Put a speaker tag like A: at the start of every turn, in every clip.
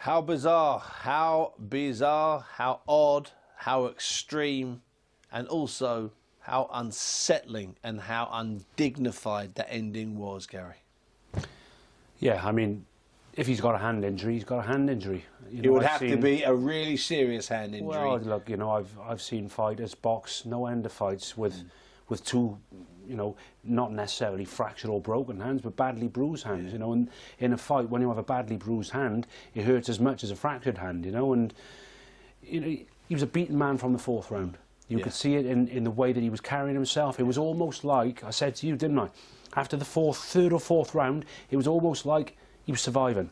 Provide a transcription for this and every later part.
A: How bizarre, how odd, how extreme, and also how unsettling and how undignified that ending was, Gary.
B: Yeah, I mean, if he's got a hand injury, he's got a hand injury. You know,
A: It would have to be a really serious hand injury.
B: Well, look, you know, I've seen fighters box no end of fights with two, you know, not necessarily fractured or broken hands, but badly bruised hands. You know, and in a fight, when you have a badly bruised hand, it hurts as much as a fractured hand. You know, and you know, he was a beaten man from the fourth round. You could see it in the way that he was carrying himself. It was almost like, I said to you, didn't I? After the third or fourth round, it was almost like he was surviving.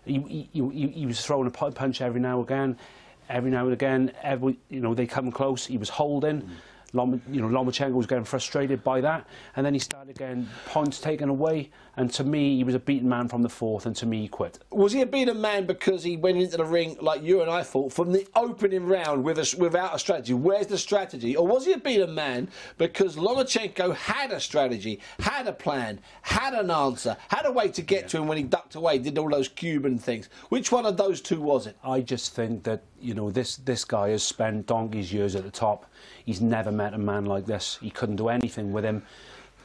B: He was throwing a punch every now and again. You know, they come close. He was holding. Lomachenko was getting frustrated by that, and then he started getting points taken away. And to me, he was a beaten man from the fourth, and to me, he quit. Was he a beaten man because he went into the ring like you and I thought from the opening round without a strategy? Where's the strategy? Or was he a beaten man because Lomachenko had a strategy, had a plan, had an answer, had a way to get to him when he ducked away, did all those Cuban things? Which one of those two was it? I just think that, you know, this guy has spent donkey's years at the top. He's never met a man like this. He couldn't do anything with him.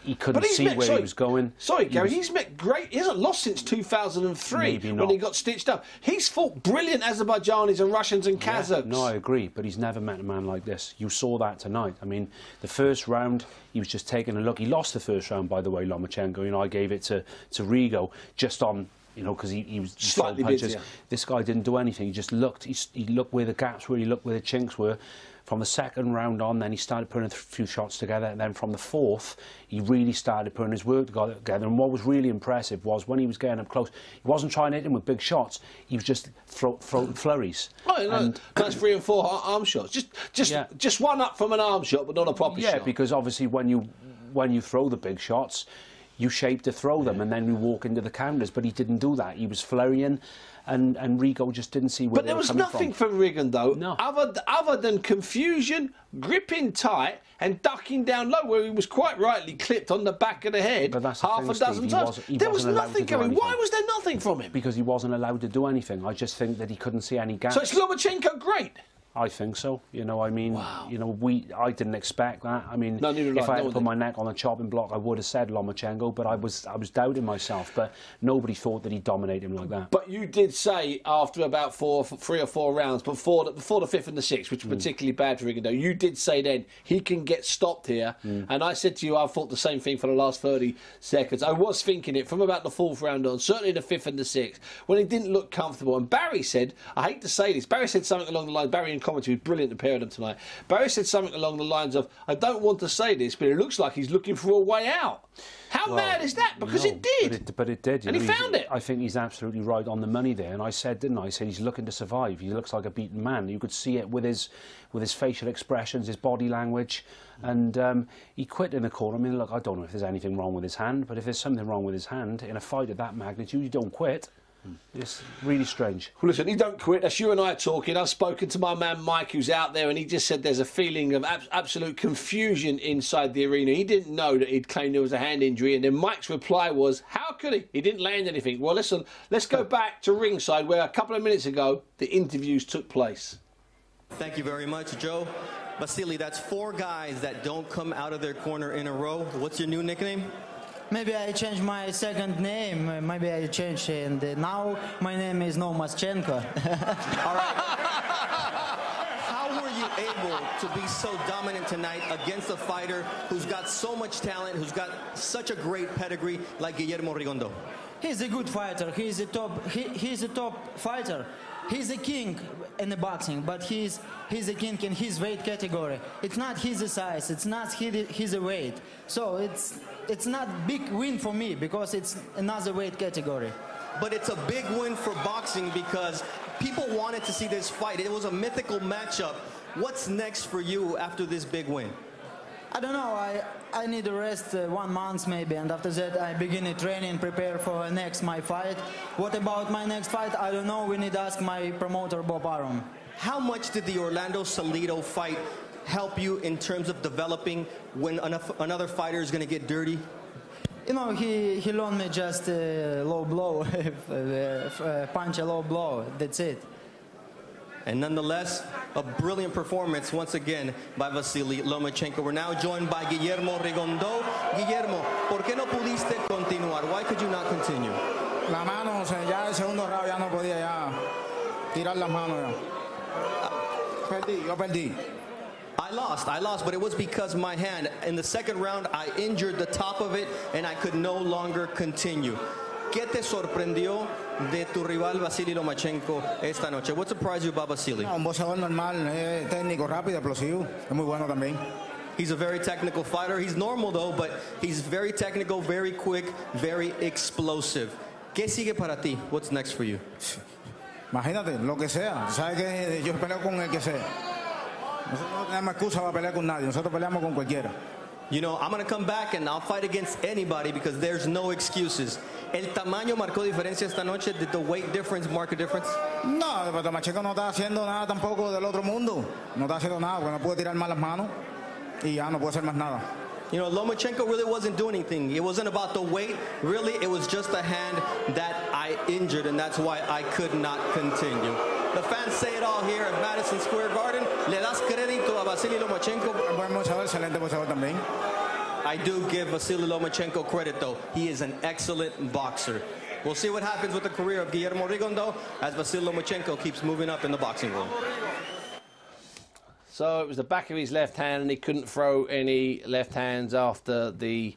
B: He couldn't see where he was going.
A: Sorry, Gary, he's met great... He hasn't lost since 2003 when he got stitched up. He's fought brilliant Azerbaijanis and Russians and Kazakhs.
B: No, I agree, but he's never met a man like this. You saw that tonight. I mean, the first round, he was just taking a look. He lost the first round, by the way, Lomachenko. You know, I gave it to Rigondeaux just on... You know, because he was
A: slightly
B: punches.
A: busier.
B: This guy didn't do anything. He just looked. He looked where the gaps were. He looked where the chinks were. From the second round on, then he started putting a few shots together. And then from the fourth, he really started putting his work together. And what was really impressive was when he was getting up close, he wasn't trying to hit him with big shots. He was just throwing flurries.
A: Oh, no, that's 3 and 4 arm shots. Just one up from an arm shot, but not a proper shot.
B: Yeah, because obviously when you throw the big shots, you shape to throw them, and then you walk into the counters. But he didn't do that. He was flurrying, and Rigo just didn't see where they were coming from.
A: But there was nothing from Rigondeaux other than confusion, gripping tight, and ducking down low, where he was quite rightly clipped on the back of the head half a dozen times. There was nothing going. Why was there nothing from him?
B: Because he wasn't allowed to do anything. I just think that he couldn't see any gaps.
A: So it's Lomachenko great?
B: I think so. You know, I mean, you know, I didn't expect that. I mean,
A: if
B: I had to put my neck on the chopping block, I would have said Lomachenko, but I was doubting myself. But nobody thought that he'd dominate him like that.
A: But you did say after about 3 or 4 rounds, before the fifth and the sixth, which was particularly bad for Rigondeaux, you did say then he can get stopped here. And I said to you, I thought the same thing for the last 30 seconds. I was thinking it from about the fourth round on, certainly the fifth and the sixth, when he didn't look comfortable. And Barry said, I hate to say this, Barry said something along the lines, Barry in commentary was brilliant to pair of them tonight. Barry said something along the lines of, I don't want to say this, but it looks like he's looking for a way out. How mad is that? Because it did.
B: But it did.
A: And he found it.
B: I think he's absolutely right on the money there. And I said, didn't I? I said he's looking to survive. He looks like a beaten man. You could see it with his facial expressions, his body language. And he quit in the corner. I mean, look, I don't know if there's anything wrong with his hand, but if there's something wrong with his hand in a fight of that magnitude, you don't quit. It's really strange.
A: Well, listen, he don't quit. That's you and I talking. I've spoken to my man Mike, who's out there, and he just said there's a feeling of absolute confusion inside the arena. He didn't know that he'd claimed there was a hand injury, and then Mike's reply was, how could he? He didn't land anything. Well, listen, let's go back to ringside, where a couple of minutes ago, the interviews took place.
C: Thank you very much, Joe. Vasyl, that's 4 guys that don't come out of their corner in a row. What's your new nickname?
D: Maybe I changed my second name. Maybe I changed, and now my name is Lomachenko.
C: All right. How were you able to be so dominant tonight against a fighter who's got so much talent, who's got such a great pedigree like Guillermo Rigondeaux?
D: He's a good fighter. He's a top fighter. He's a king in the boxing, but he's a king in his weight category. It's not his size. It's not his weight. So it's not big win for me because it's another weight category.
C: But it's a big win for boxing because people wanted to see this fight. It was a mythical matchup. What's next for you after this big win?
D: I don't know. I need to rest 1 month maybe, and after that I begin training, prepare for my fight. What about my next fight? I don't know. We need to ask my promoter Bob Arum.
C: How much did the Orlando Salido fight help you in terms of developing when another fighter is going to get dirty?
D: You know, he learned me just low blow, punch a low blow. That's it.
C: And nonetheless, a brilliant performance once again by Vasyl Lomachenko. We're now joined by Guillermo Rigondeaux. Guillermo, ¿por qué no pudiste continuar? Why could you not continue?
E: La mano, o sea, ya el segundo round ya no podía ya tirar las manos ya. Yo perdí.
C: I lost, but it was because my hand, in the second round, I injured the top of it and I could no longer continue. ¿Qué te sorprendió de tu rival Vasyl Lomachenko esta noche? What surprised you about Vasyl?
E: Un boxeador normal, técnico, rápido, explosivo. Es muy bueno también.
C: He's a very technical fighter. He's normal though, but he's very technical, very quick, very explosive. ¿Qué sigue para ti? What's next for you?
E: Imagínate, lo que sea. Sabes que yo peleo con el que sea. Nosotros no tenemos excusa para pelear con nadie. Nosotros peleamos con cualquiera.
C: You know, I'm going to come back and I'll fight against anybody because there's no excuses. ¿El tamaño marcó diferencia esta noche? Did the weight difference mark a difference?
E: No, pero Lomachenko no está haciendo nada tampoco del otro mundo. No está haciendo nada porque no puede tirar más las manos y ya no puede hacer más nada.
C: You know, Lomachenko really wasn't doing anything. It wasn't about the weight. Really, it was just a hand that I injured, and that's why I could not continue. The fans say it all here at Madison Square Garden. ¿Le das crédito a Vasyl Lomachenko?
E: Buen boxeador, excelente boxeador también.
C: I do give Vasyl Lomachenko credit, though. He is an excellent boxer. We'll see what happens with the career of Guillermo Rigondeaux as Vasyl Lomachenko keeps moving up in the boxing world.
A: So it was the back of his left hand, and he couldn't throw any left hands after the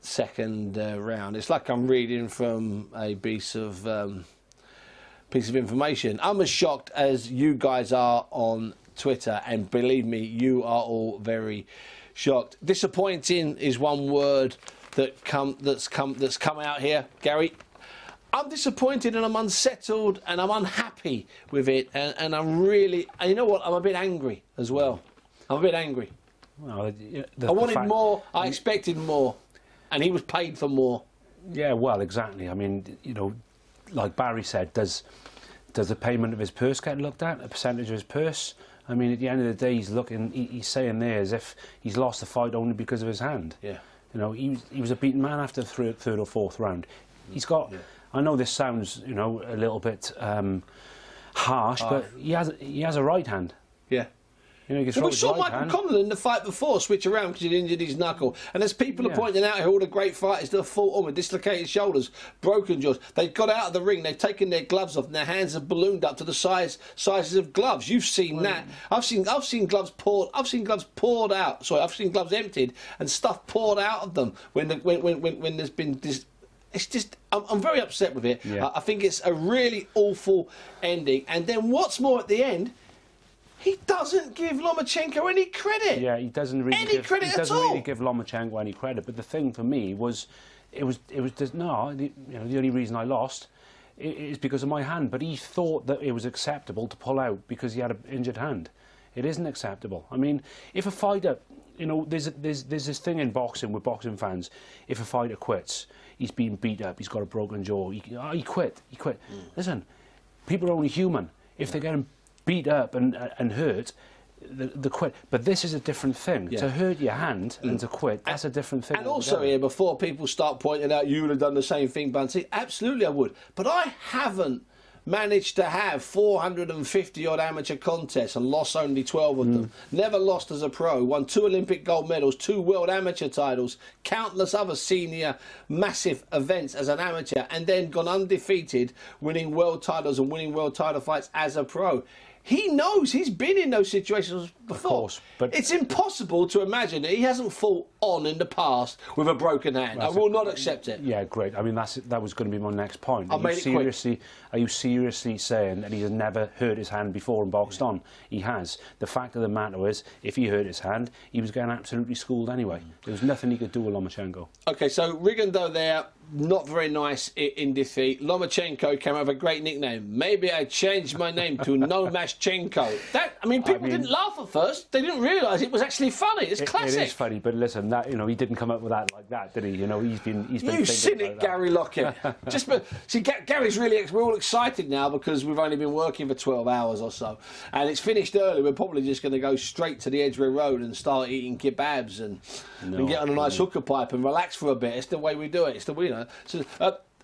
A: second round. It's like I'm reading from a piece of information. I'm as shocked as you guys are on Twitter, and believe me, you are all very shocked. Disappointing is one word that's come out here, Gary. I'm disappointed and I'm unsettled and I'm unhappy with it, and I'm really, and you know what, I'm a bit angry as well. I'm a bit angry.
B: Well,
A: I wanted more, I expected more, and he was paid for more.
B: Yeah, well, exactly. I mean, you know, like Barry said, does the payment of his purse get looked at, a percentage of his purse? I mean, at the end of the day, he's saying there as if he's lost the fight only because of his hand.
A: Yeah.
B: You know, he was a beaten man after the third or fourth round. He's got... Yeah. I know this sounds, you know, a little bit harsh, but he has a right hand.
A: Yeah.
B: You know, you can
A: we saw Michael Conlan in the fight before switch around because he'd injured his knuckle. And there's people are pointing out here all the great fighters that have fought on with dislocated shoulders, broken jaws. They've got out of the ring, they've taken their gloves off, and their hands have ballooned up to the sizes of gloves. You've seen that. I've seen gloves poured. I've seen gloves poured out. Sorry, I've seen gloves emptied and stuff poured out of them when there's been this. It's just, I'm very upset with it. Yeah. I think it's a really awful ending. And then what's more at the end, he doesn't give Lomachenko any credit.
B: Yeah, he doesn't really
A: really
B: give Lomachenko any credit. But the thing for me was, the only reason I lost is because of my hand. But he thought that it was acceptable to pull out because he had an injured hand. It isn't acceptable. I mean, if a fighter, you know, there's this thing in boxing with boxing fans. If a fighter quits, he's been beat up, he's got a broken jaw, he quit. Listen, people are only human. If they're getting beat up and hurt, they quit. But this is a different thing. Yeah. To hurt your hand and to quit, that's a different thing.
A: And also here, before people start pointing out, you would have done the same thing, Bunty. Absolutely I would. But I haven't managed to have 450 odd amateur contests and lost only 12 of them. Never lost as a pro. Won 2 Olympic gold medals, 2 world amateur titles, countless other senior massive events as an amateur, and then gone undefeated, winning world titles and winning world title fights as a pro. He knows, he's been in those situations before. Of
B: course, but
A: it's impossible to imagine that he hasn't fought on in the past with a broken hand. I will not accept it.
B: Yeah, great. I mean, that was going to be my next point.
A: Are
B: you seriously saying that he has never hurt his hand before and boxed on? He has. The fact of the matter is, if he hurt his hand, he was getting absolutely schooled anyway. There was nothing he could do with Lomachenko.
A: Okay, so Rigondeaux there, not very nice in defeat. Lomachenko came up with a great nickname. Maybe I changed my name to Lomachenko. People didn't laugh at first. They didn't realise it was actually funny. It's classic.
B: It is funny, but listen, that he didn't come up with that like that, did he? He's been
A: you cynic, Gary Lockett. Gary's we're all excited now because we've only been working for 12 hours or so, and it's finished early. We're probably just going to go straight to the Edgware Road and start eating kebabs and get on a nice hookah pipe and relax for a bit. It's the way we do it. It's the way.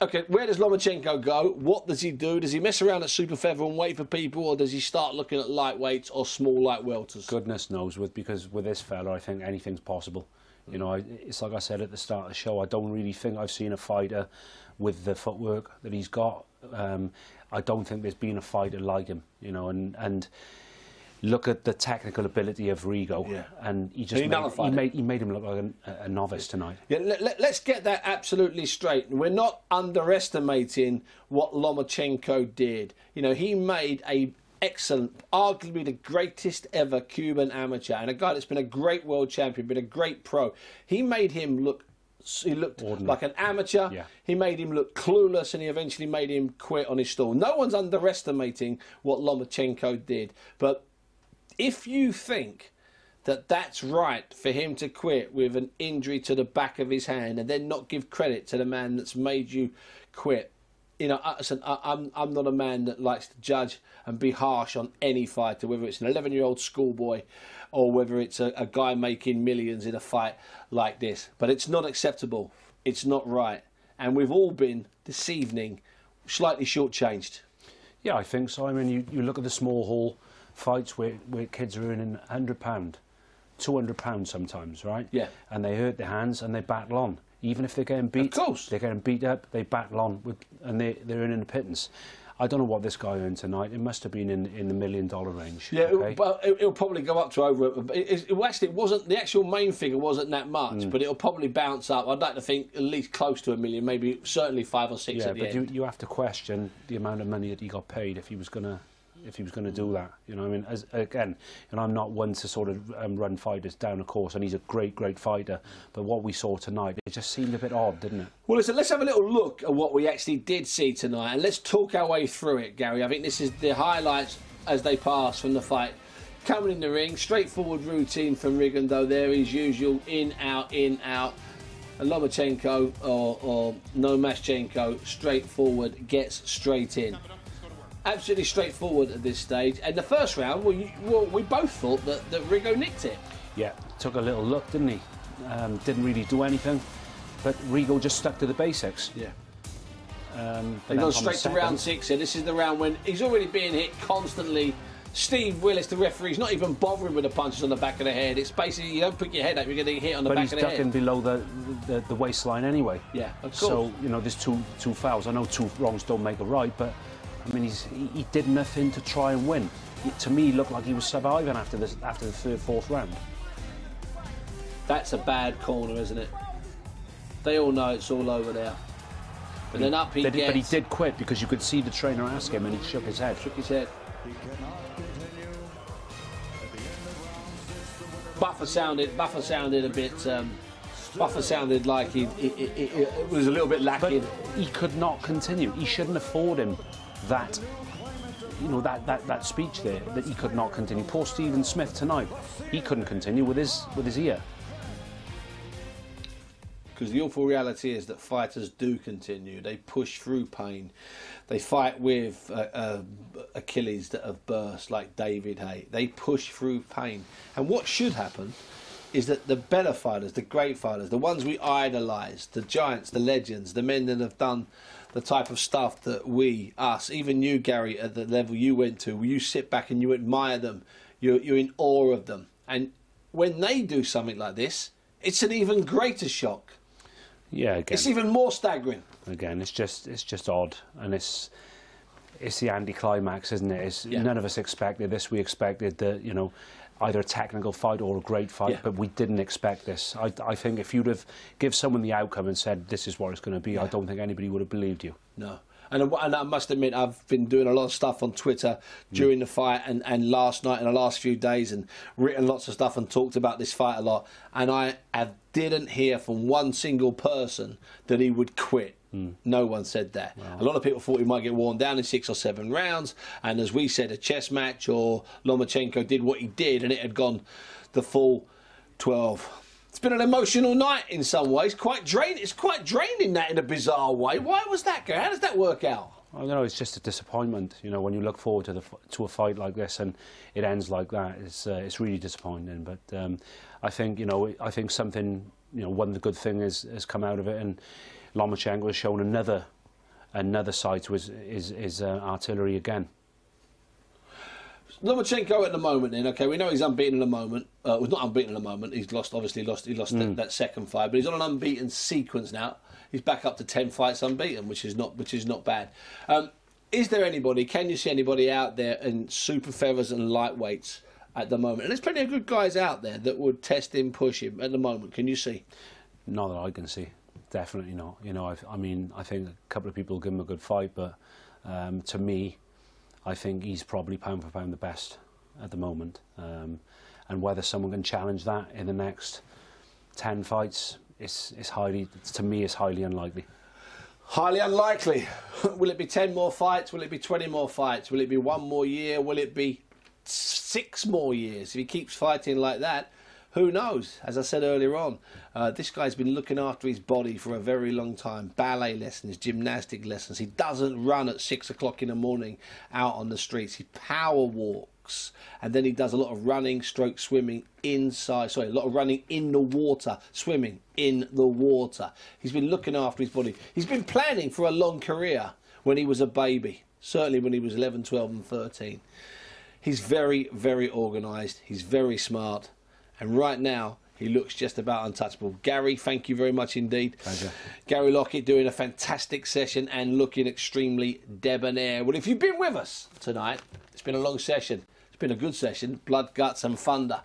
A: Okay, where does Lomachenko go? What does he do? Does he mess around at super feather and wait for people, or does he start looking at lightweights or small light welters?
B: Goodness knows, because with this fella, I think anything's possible. It's like I said at the start of the show, I don't really think I've seen a fighter with the footwork that he's got. I don't think there's been a fighter like him, and look at the technical ability of Rigo, and he made him look like a novice tonight. Yeah,
A: let's get that absolutely straight. We're not underestimating what Lomachenko did. He made a excellent, arguably the greatest ever Cuban amateur, and a guy that's been a great world champion, been a great pro. He made him look. He looked ordinary, like an amateur. Yeah. He made him look clueless, and he eventually made him quit on his stall. No one's underestimating what Lomachenko did, but if you think that that's right for him to quit with an injury to the back of his hand and then not give credit to the man that's made you quit, I'm not a man that likes to judge and be harsh on any fighter, whether it's an 11-year-old schoolboy or whether it's a guy making millions in a fight like this. But it's not acceptable. It's not right. And we've all been, this evening, slightly shortchanged.
B: Yeah, I think so. I mean, you look at the small hall fights where kids are earning £100, £200 sometimes, right?
A: Yeah.
B: And they hurt their hands and they battle on. Even if they're getting beat,
A: of course,
B: they're getting beat up, they battle on, and they're earning a pittance. I don't know what this guy earned tonight. It must have been in the $1 million range.
A: Yeah,
B: okay?
A: It'll probably go up to over. It wasn't, the actual main figure wasn't that much, but it'll probably bounce up. I'd like to think at least close to $1 million, maybe certainly 5 or 6 at the end. Yeah,
B: but you have to question the amount of money that he got paid if he was going to do that. I'm not one to sort of run fighters down, of course, and he's a great fighter, but what we saw tonight, it just seemed a bit odd, didn't it?
A: Well, listen, let's have a little look at what we actually did see tonight, and let's talk our way through it, Gary. I think this is the highlights as they pass from the fight. Coming in the ring, straightforward routine from Rigondeaux there, his usual in, out, and Lomachenko or Lomachenko, straightforward, gets straight in. Absolutely straightforward at this stage. And the first round, we both thought that Rigo nicked it.
B: Yeah, took a little look, didn't he? Didn't really do anything, but Rigo just stuck to the basics.
A: Yeah. They've gone straight to round 6 here. This is the round when he's already being hit constantly. Steve Willis, the referee, is not even bothering with the punches on the back of the head. It's basically, you don't put your head up, you're getting hit on the back of the head.
B: But he's ducking below the waistline anyway.
A: Yeah, of course.
B: So, there's two fouls. I know 2 wrongs don't make a right, but I mean, he did nothing to try and win. To me, he looked like he was surviving after the 3rd, 4th round.
A: That's a bad corner, isn't it? They all know it's all over there. But then up he gets.
B: But he did quit because you could see the trainer ask him and he shook his head.
A: Buffer sounded a bit. Buffer sounded like it was a little bit lacking.
B: But he could not continue. He shouldn't afford him that speech there, that he could not continue. Poor Stephen Smith tonight, he couldn't continue with his ear.
A: Because the awful reality is that fighters do continue. They push through pain. They fight with Achilles that have burst, like David Hay. They push through pain. And what should happen is that the better fighters, the great fighters, the ones we idolise, the giants, the legends, the men that have done the type of stuff that even you, Gary, at the level you went to, where you sit back and you admire them, you're in awe of them. And when they do something like this, it's an even greater shock.
B: Yeah, again,
A: it's even more staggering.
B: Again, it's just odd, and it's the anticlimax, isn't it? None of us expected this. We expected that, either a technical fight or a great fight, but we didn't expect this. I think if you'd have give someone the outcome and said this is what it's going to be, I don't think anybody would have believed you.
A: No. And I must admit, I've been doing a lot of stuff on Twitter during the fight and last night and the last few days, and written lots of stuff and talked about this fight a lot. And I didn't hear from one single person that he would quit. No one said that. Wow. A lot of people thought he might get worn down in 6 or 7 rounds, and as we said, a chess match, or Lomachenko did what he did and it had gone the full 12. It's been an emotional night in some ways. It's quite draining that in a bizarre way. Why was that, Gary? How does that work out?
B: I don't know. It's just a disappointment. You know, when you look forward to a fight like this and it ends like that, it's really disappointing. But I think I think something one of the good things has come out of it, and Lomachenko has shown another side to his artillery again.
A: Lomachenko at the moment, then, okay, we know he's unbeaten at the moment. Well, not unbeaten at the moment. He's lost that second fight, but he's on an unbeaten sequence now. He's back up to 10 fights unbeaten, which is not bad. Is there anybody? Can you see anybody out there in super feathers and lightweights at the moment? And there's plenty of good guys out there that would test him, push him at the moment. Can you see?
B: Not that I can see. Definitely not. I mean, I think a couple of people will give him a good fight, but to me, I think he's probably pound for pound the best at the moment. And whether someone can challenge that in the next 10 fights, to me, it's highly unlikely.
A: Highly unlikely. Will it be 10 more fights? Will it be 20 more fights? Will it be 1 more year? Will it be 6 more years? If he keeps fighting like that, who knows? As I said earlier on, this guy's been looking after his body for a very long time. Ballet lessons, gymnastic lessons. He doesn't run at 6 o'clock in the morning out on the streets. He power walks. And then he does a lot of running, stroke swimming inside. Sorry, a lot of running in the water, swimming in the water. He's been looking after his body. He's been planning for a long career when he was a baby. Certainly when he was 11, 12 and 13. He's very, very organised. He's very smart. And right now, he looks just about untouchable. Gary, thank you very much indeed.
B: Pleasure.
A: Gary Lockett doing a fantastic session and looking extremely debonair. Well, if you've been with us tonight, it's been a long session. It's been a good session. Blood, guts and thunder.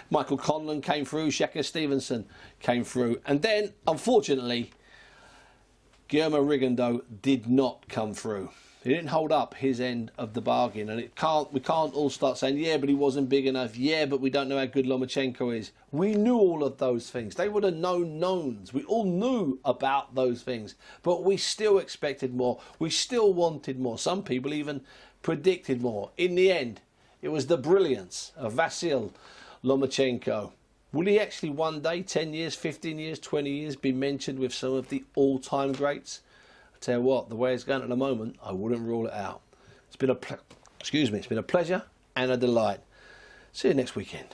A: Michael Conlon came through. Shakur Stevenson came through. And then, unfortunately, Guillermo Rigondeaux did not come through. He didn't hold up his end of the bargain, and we can't all start saying, yeah, but he wasn't big enough. Yeah, but we don't know how good Lomachenko is. We knew all of those things. They were the known knowns. We all knew about those things, but we still expected more. We still wanted more. Some people even predicted more. In the end, it was the brilliance of Vasyl Lomachenko. Will he actually one day, 10 years, 15 years, 20 years, be mentioned with some of the all-time greats? I tell you what, the way it's going at the moment, I wouldn't rule it out. It's been a pleasure and a delight. See you next weekend.